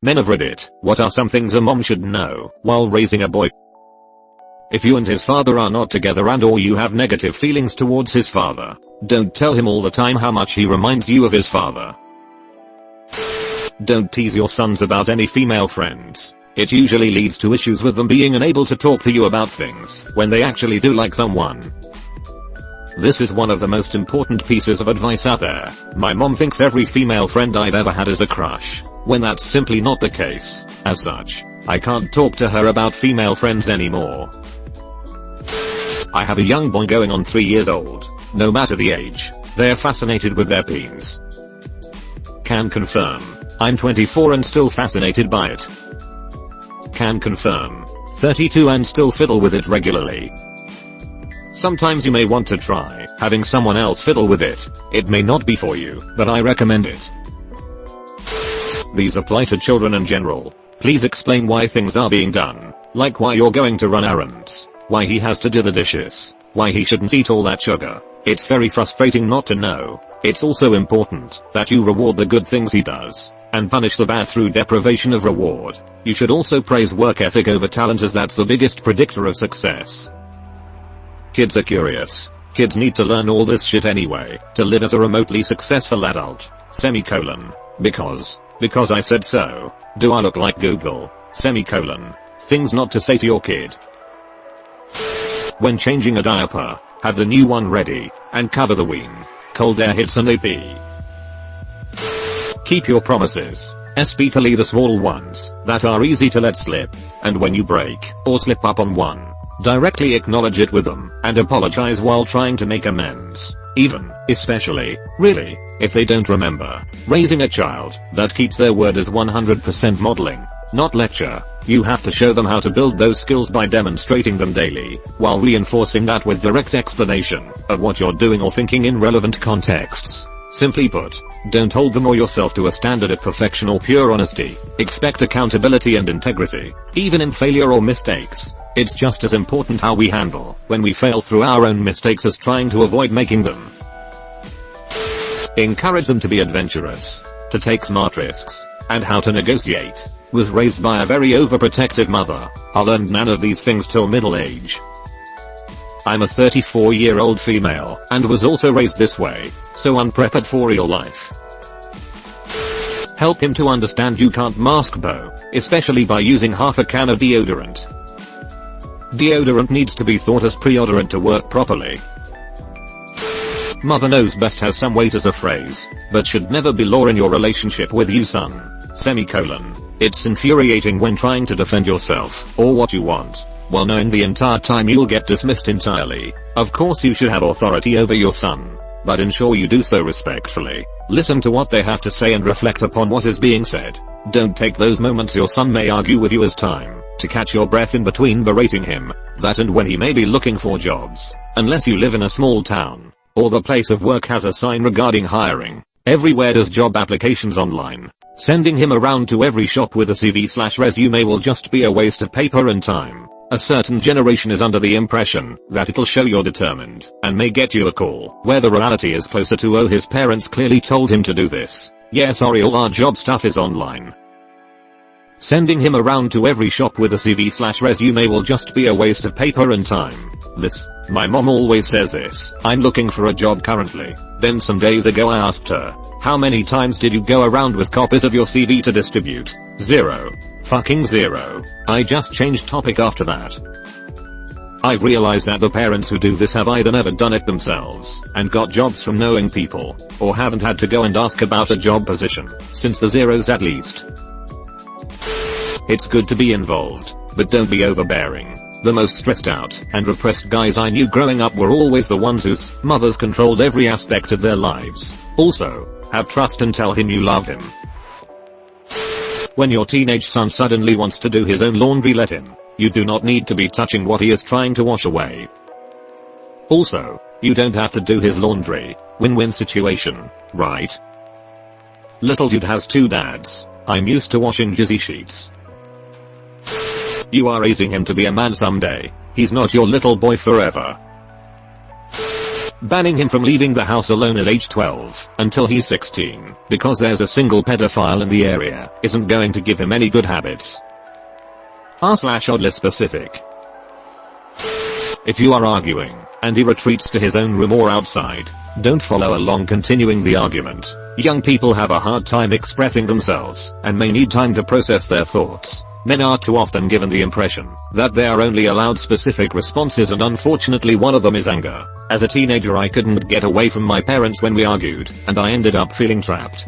Men of Reddit, what are some things a mom should know while raising a boy? If you and his father are not together and or you have negative feelings towards his father, don't tell him all the time how much he reminds you of his father. Don't tease your sons about any female friends. It usually leads to issues with them being unable to talk to you about things when they actually do like someone. This is one of the most important pieces of advice out there. My mom thinks every female friend I've ever had is a crush, when that's simply not the case. As such, I can't talk to her about female friends anymore. I have a young boy going on 3 years old. No matter the age, they're fascinated with their peens. Can confirm. I'm 24 and still fascinated by it. Can confirm. 32 and still fiddle with it regularly. Sometimes you may want to try having someone else fiddle with it. It may not be for you, but I recommend it. These apply to children in general. Please explain why things are being done, like why you're going to run errands, why he has to do the dishes, why he shouldn't eat all that sugar. It's very frustrating not to know. It's also important that you reward the good things he does, and punish the bad through deprivation of reward. You should also praise work ethic over talent, as that's the biggest predictor of success. Kids are curious. Kids need to learn all this shit anyway, to live as a remotely successful adult. Because I said so. Do I look like Google? Things not to say to your kid. When changing a diaper, have the new one ready, and cover the ween. Cold air hits an AP. Keep your promises, especially the small ones that are easy to let slip, and when you break or slip up on one, directly acknowledge it with them and apologize while trying to make amends. Especially, really, if they don't remember. Raising a child that keeps their word is 100% modeling, not lecture. You have to show them how to build those skills by demonstrating them daily, while reinforcing that with direct explanation of what you're doing or thinking in relevant contexts. Simply put, don't hold them or yourself to a standard of perfection or pure honesty. Expect accountability and integrity, even in failure or mistakes. It's just as important how we handle when we fail through our own mistakes as trying to avoid making them. Encourage them to be adventurous, to take smart risks, and how to negotiate. Was raised by a very overprotective mother. I learned none of these things till middle age. I'm a 34-year-old female, and was also raised this way, so unprepared for real life. Help him to understand you can't mask Bo, especially by using half a can of deodorant. Deodorant needs to be thought as pre-odorant to work properly. Mother knows best has some weight as a phrase, but should never be law in your relationship with you, son. It's infuriating when trying to defend yourself or what you want, while knowing the entire time you'll get dismissed entirely. Of course you should have authority over your son, but ensure you do so respectfully. Listen to what they have to say and reflect upon what is being said. Don't take those moments your son may argue with you as time to catch your breath in between berating him, that and when he may be looking for jobs. Unless you live in a small town, or the place of work has a sign regarding hiring. Everywhere does job applications online. Sending him around to every shop with a CV/resume will just be a waste of paper and time. A certain generation is under the impression that it'll show you're determined and may get you a call, where the reality is closer to, oh, his parents clearly told him to do this. Yeah, sorry, all our job stuff is online. Sending him around to every shop with a CV/resume will just be a waste of paper and time. My mom always says this. I'm looking for a job currently. Then some days ago I asked her, how many times did you go around with copies of your CV to distribute? 0. Fucking 0. I just changed topic after that. I've realized that the parents who do this have either never done it themselves and got jobs from knowing people, or haven't had to go and ask about a job position since the zeros at least. It's good to be involved, but don't be overbearing. The most stressed out and repressed guys I knew growing up were always the ones whose mothers controlled every aspect of their lives. Also, have trust and tell him you love him. When your teenage son suddenly wants to do his own laundry, let him. You do not need to be touching what he is trying to wash away. Also, you don't have to do his laundry. Win-win situation, right? Little dude has 2 dads. I'm used to washing jizzy sheets. You are raising him to be a man someday. He's not your little boy forever. banning him from leaving the house alone at age 12 until he's 16, because there's a single pedophile in the area, isn't going to give him any good habits. R/oddly specific. If you are arguing, and he retreats to his own room or outside, don't follow along continuing the argument. Young people have a hard time expressing themselves, and may need time to process their thoughts. Men are too often given the impression that they are only allowed specific responses, and unfortunately one of them is anger. As a teenager I couldn't get away from my parents when we argued, and I ended up feeling trapped.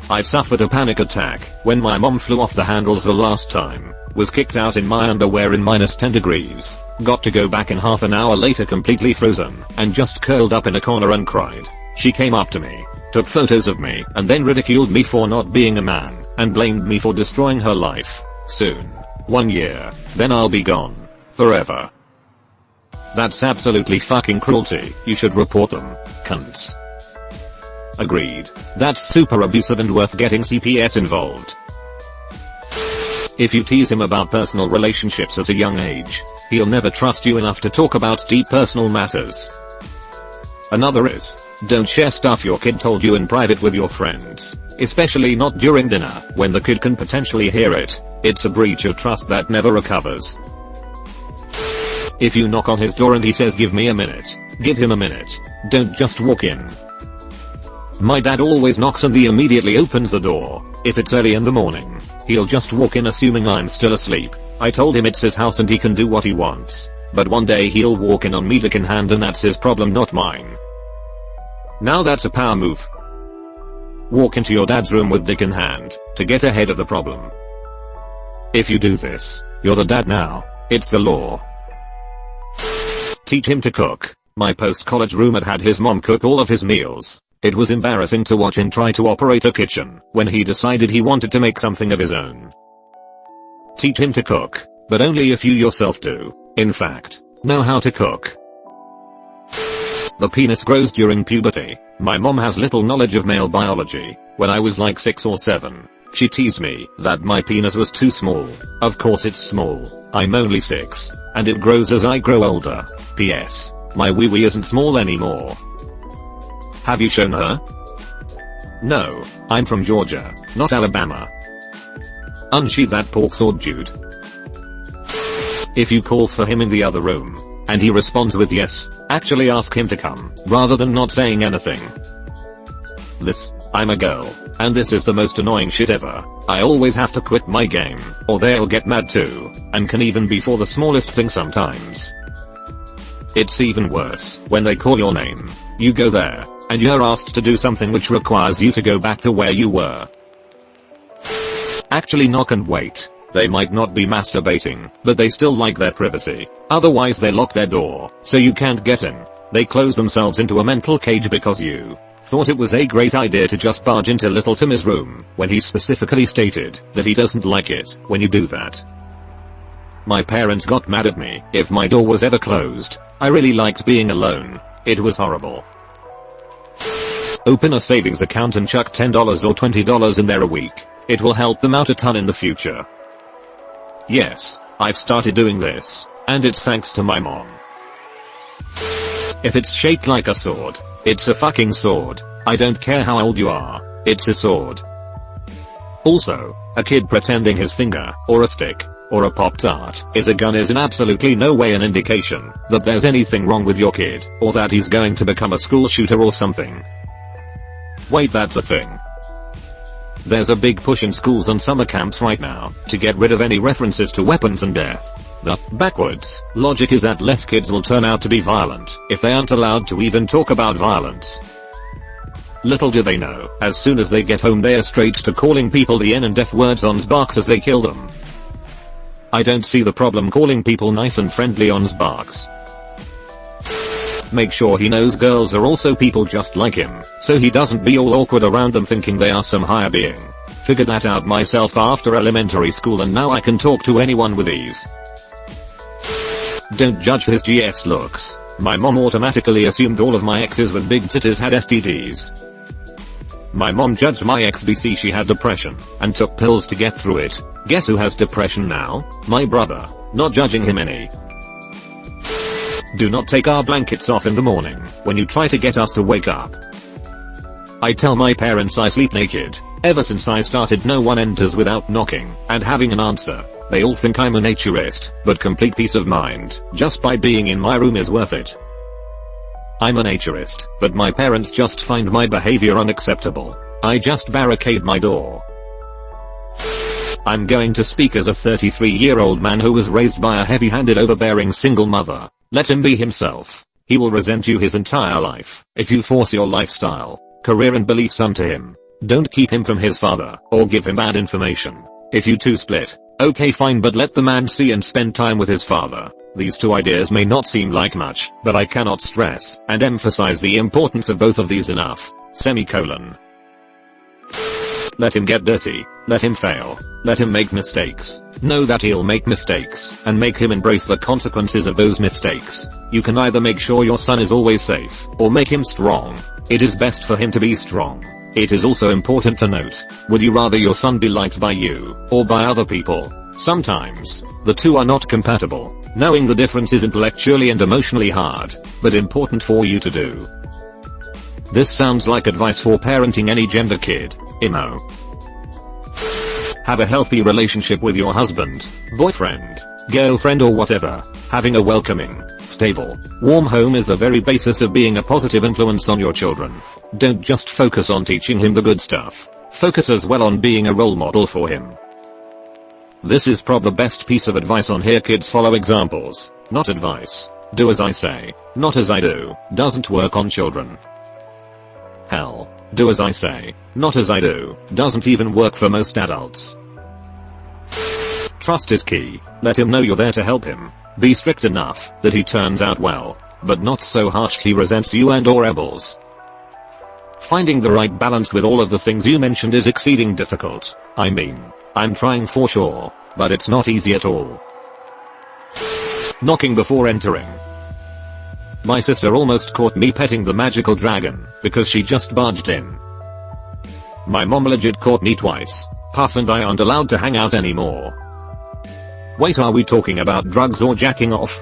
I've suffered a panic attack when my mom flew off the handles the last time, was kicked out in my underwear in -10 degrees, got to go back in half an hour later completely frozen, and just curled up in a corner and cried. She came up to me, took photos of me, and then ridiculed me for not being a man, and blamed me for destroying her life. Soon. 1 year. Then I'll be gone. Forever. That's absolutely fucking cruelty. You should report them. Cunts. Agreed. That's super abusive and worth getting CPS involved. If you tease him about personal relationships at a young age, he'll never trust you enough to talk about deep personal matters. Another is, don't share stuff your kid told you in private with your friends, especially not during dinner, when the kid can potentially hear it. It's a breach of trust that never recovers. If you knock on his door and he says give me a minute, give him a minute. Don't just walk in. My dad always knocks and he immediately opens the door. If it's early in the morning, he'll just walk in assuming I'm still asleep. I told him it's his house and he can do what he wants. But one day he'll walk in on me dick in hand, and that's his problem, not mine. Now that's a power move. Walk into your dad's room with dick in hand to get ahead of the problem. If you do this, you're the dad now. It's the law. Teach him to cook. My post-college roommate had his mom cook all of his meals. It was embarrassing to watch him try to operate a kitchen when he decided he wanted to make something of his own. Teach him to cook, but only if you yourself do, in fact, know how to cook. The penis grows during puberty. My mom has little knowledge of male biology. When I was like 6 or 7, she teased me that my penis was too small. Of course it's small. I'm only 6, and it grows as I grow older. P.S. My wee-wee isn't small anymore. Have you shown her? No, I'm from Georgia, not Alabama. Unsheath that pork sword, dude. If you call for him in the other room, and he responds with yes, actually ask him to come, rather than not saying anything. I'm a girl, and this is the most annoying shit ever. I always have to quit my game, or they'll get mad too, and can even be for the smallest thing sometimes. It's even worse when they call your name, you go there, and you're asked to do something which requires you to go back to where you were. Actually knock and wait. They might not be masturbating, but they still like their privacy. Otherwise they lock their door, so you can't get in. They close themselves into a mental cage because you thought it was a great idea to just barge into little Timmy's room, when he specifically stated that he doesn't like it when you do that. My parents got mad at me if my door was ever closed. I really liked being alone. It was horrible. Open a savings account and chuck $10 or $20 in there a week. It will help them out a ton in the future. Yes, I've started doing this, and it's thanks to my mom. If it's shaped like a sword, it's a fucking sword. I don't care how old you are, it's a sword. Also, a kid pretending his finger, or a stick, or a Pop-Tart is a gun is in absolutely no way an indication that there's anything wrong with your kid, or that he's going to become a school shooter or something. Wait, that's a thing. There's a big push in schools and summer camps right now to get rid of any references to weapons and death. The backwards logic is that less kids will turn out to be violent if they aren't allowed to even talk about violence. Little do they know, as soon as they get home they are straight to calling people the N and F words on Sparks as they kill them. I don't see the problem calling people nice and friendly on Sparks. Make sure he knows girls are also people just like him, so he doesn't be all awkward around them thinking they are some higher being. Figured that out myself after elementary school and now I can talk to anyone with ease. Don't judge his GF's looks. My mom automatically assumed all of my exes with big titties had STDs. My mom judged my ex BC she had depression, and took pills to get through it. Guess who has depression now? My brother. Not judging him any. Do not take our blankets off in the morning when you try to get us to wake up. I tell my parents I sleep naked. Ever since I started, no one enters without knocking and having an answer. They all think I'm a naturist, but complete peace of mind just by being in my room is worth it. I'm a naturist, but my parents just find my behavior unacceptable. I just barricade my door. I'm going to speak as a 33-year-old man who was raised by a heavy-handed, overbearing single mother. Let him be himself. He will resent you his entire life if you force your lifestyle, career and beliefs onto him. Don't keep him from his father or give him bad information. If you two split, okay fine, but let the man see and spend time with his father. These two ideas may not seem like much, but I cannot stress and emphasize the importance of both of these enough. Semicolon. Let him get dirty. Let him fail. Let him make mistakes. Know that he'll make mistakes and make him embrace the consequences of those mistakes. You can either make sure your son is always safe or make him strong. It is best for him to be strong. It is also important to note, would you rather your son be liked by you or by other people? Sometimes the two are not compatible. Knowing the difference is intellectually and emotionally hard, but important for you to do. This sounds like advice for parenting any gender kid. Emo. Have a healthy relationship with your husband, boyfriend, girlfriend or whatever. Having a welcoming, stable, warm home is the very basis of being a positive influence on your children. Don't just focus on teaching him the good stuff. Focus as well on being a role model for him. This is probably the best piece of advice on here. Kids follow examples, not advice. Do as I say, not as I do, doesn't work on children. Hell, do as I say, not as I do, doesn't even work for most adults. Trust is key. Let him know you're there to help him. Be strict enough that he turns out well, but not so harsh he resents you and or rebels. Finding the right balance with all of the things you mentioned is exceeding difficult. I mean, I'm trying for sure, but it's not easy at all. Knocking before entering. My sister almost caught me petting the magical dragon because she just barged in. My mom legit caught me twice. Puff and I aren't allowed to hang out anymore. Wait, are we talking about drugs or jacking off?